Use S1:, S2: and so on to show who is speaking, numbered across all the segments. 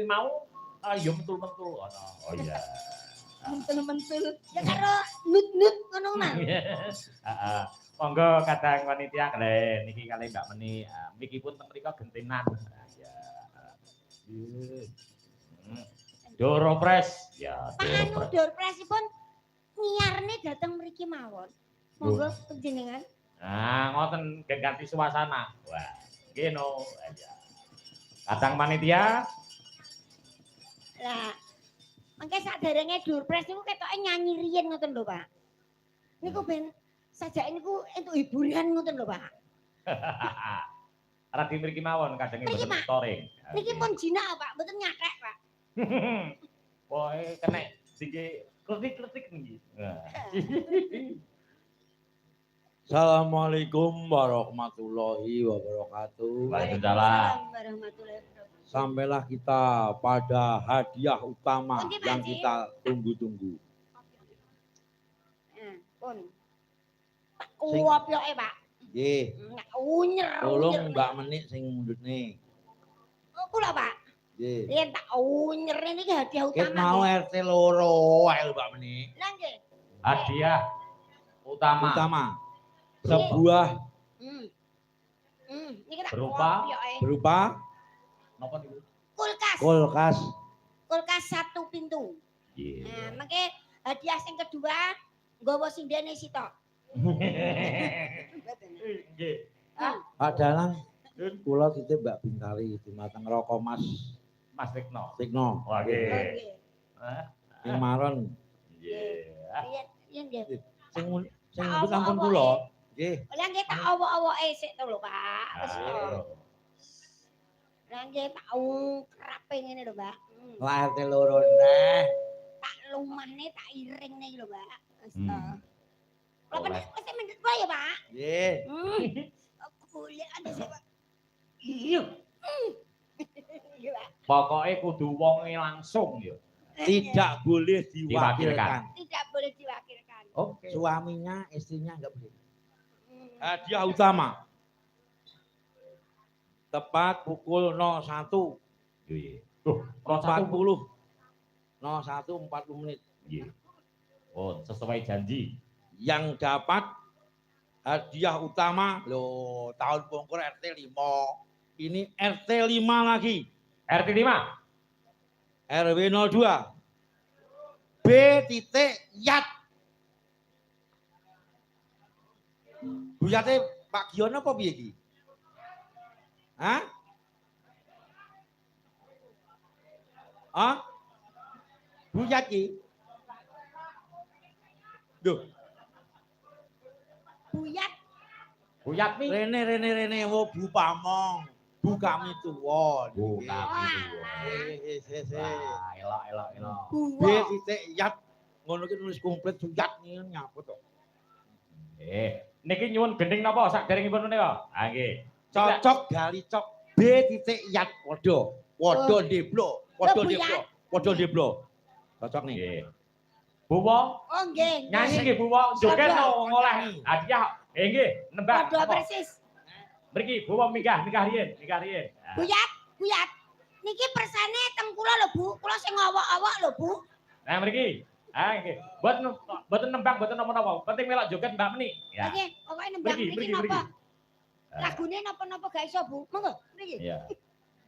S1: mau ayo mentul-mentul ngono. Oh iya.
S2: Mentul-mentul. Ya karo nut-nut ngono mah.
S1: Heeh. Monggo kadang panitia kalian niki kali Mbak Meni miki pun mriko gentenan. Ya. Doropres. Ya,
S2: Pak anu Doorpresipun nyiarne dateng mriki mawon. Monggo panjenengan.
S1: Nah, ngoten ganti suasana. Wah, geno aja. Kadang panitia.
S2: Lah, mengke saderenge Doorpres niku ketoke nyanyi riyen ngoten lho, Pak. Niku ben sajake niku entuk hiburan ngoten lho, Pak.
S1: Radi mriki mawon kadang mboten storing.
S2: Niki pun jinak, Pak, mboten nyathek, Pak.
S1: Pokoke kena sing kletik-kletik niki.
S3: Assalamualaikum warahmatullahi wabarakatuh.
S1: Waalaikumsalam
S2: warahmatullahi wabarakatuh.
S3: Sampailah kita pada hadiah utama yang kita tunggu-tunggu.
S2: Pun. Tak uwopyoke, Pak.
S3: Nggih.
S2: Unyer.
S3: Tolong Mbak Menik sing mundutne.
S2: Oh, kula, Pak.
S3: Nggih.
S2: Yen tak unyer niki hadiah
S3: Ket
S2: utama.
S3: mau RT loro wae lho Mbak Menik.
S2: Lah nggih.
S1: Hadiah utama.
S3: Sebuah
S2: Niki tak
S1: berupa napa niku?
S2: Kulkas. Kulkas 1 pintu.
S1: Nggih.
S2: Nah, mengke hadiah sing kedua nggawa sindene sitok.
S1: Nggih.
S3: Adalah kula titip Mbak Bintali dumateng Roko Mas
S1: Rikno.
S3: Wah,
S1: nggih.
S3: Sing maron.
S1: Nggih.
S2: Yen nggih.
S3: Sing mundut ampun kula. Nggih.
S2: Lah nggih tak awok-awoke sik to lho, Pak. Wis to. Lah nggih tak krape ngene lho, Mbak.
S3: Lah RT loro neh.
S2: Tak lumahne tak iringne iki lho, Mbak. Wis to. Kula wis mendhet wae ya, Pak.
S3: Nggih.
S2: Golek ade sik, Pak.
S1: Iya. Pokoke kudu wonge langsung ya.
S3: Tidak boleh diwakilkan.
S2: Tidak boleh diwakilkan.
S1: Oke.
S3: Suaminya, istrinya enggak boleh. Hadiah utama. Tepat pukul 01.
S1: Nggih.
S3: 40. 01.40 menit.
S1: Nggih. Oh, sesuai janji.
S3: Yang dapat hadiah utama loh tahun pungkur RT 5. Ini RT 5 lagi.
S1: RT 5.
S3: RW 02. B. Yat. Buyate Pak Gion apa piye iki? Hah? Buyat iki. Duh.
S1: Buyat mi.
S3: Rene wo Bu Pamong. Bu kami tuwa.
S1: Bu kami tuwa. Elok.
S3: B. Yat. Ngono ki nulis komplit Yat nih nyapa to.
S1: Niki nyuwun gending napa sakderengipun menika? Ha nggih.
S3: Cocok galicok B. Yat Wodo Deblo. Cocok nih.
S1: Nggih. Buwo?
S2: Oh nggih.
S1: Nyanyi nggih Buwo, joget ngoleh hadiah. Nggih, nembak.
S2: Padha persis.
S1: Mriki Buwo minggah riyen.
S2: Buyat. Niki persane teng kula lho, Bu. Kula sing ngowok-owok lho, Bu.
S1: Nah mriki. Nggih. Mboten nembang, mboten napa-napa. Penting melok joget Mbak Meni. Ya.
S2: Nggih, pokoke nembang mriki napa? Lagune napa-napa gak iso, Bu. Monggo, mriki.
S1: Iya.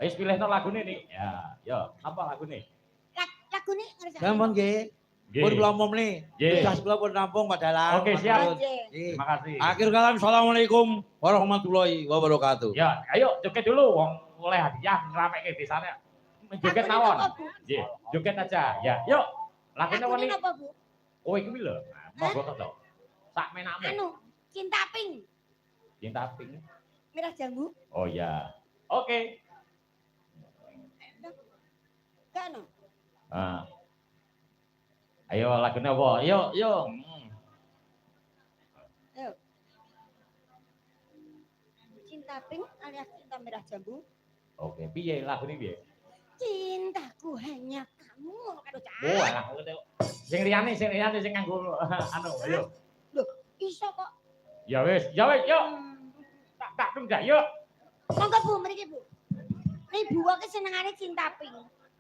S1: Wis pilihno lagune nih. Ya, yo, apa lagune?
S2: Lagune ngersakno.
S3: Sampun nggih. Pun kula umum nih. Tugas kula pun rampung Pak Dalang.
S1: Oke, siap.
S3: Terima
S1: kasih.
S3: Akhir kalam, assalamualaikum warahmatullahi wabarakatuh.
S1: Ya, ayo joget dulu wong oleh hadiah ngrameke desane. Joget mawon. Nggih, joget aja. Ya, yuk. Lagune wani.
S2: Napa, Bu?
S1: Oh, iki lho. Monggo to. Sak menakmu.
S2: Anu, Cinta Pink.
S1: Cinta Pink.
S2: Merah jambu.
S1: Oh ya. Oke.
S2: Kano.
S1: Ayo lagune apa? Yuk.
S2: Ayo. Cinta Pink alias Cinta Merah Jambu.
S1: Oke, piye lagune piye?
S2: Cintaku hanya kamu karo cah.
S1: Oh, alah ngono. Sing liyane sing nganggo anu, ayo.
S2: Loh, iso kok.
S1: Ya wis, yuk. Tak tunggu yuk.
S2: Monggo Bu, mriki Bu. Nek buwa ki senengane Cinta Pink.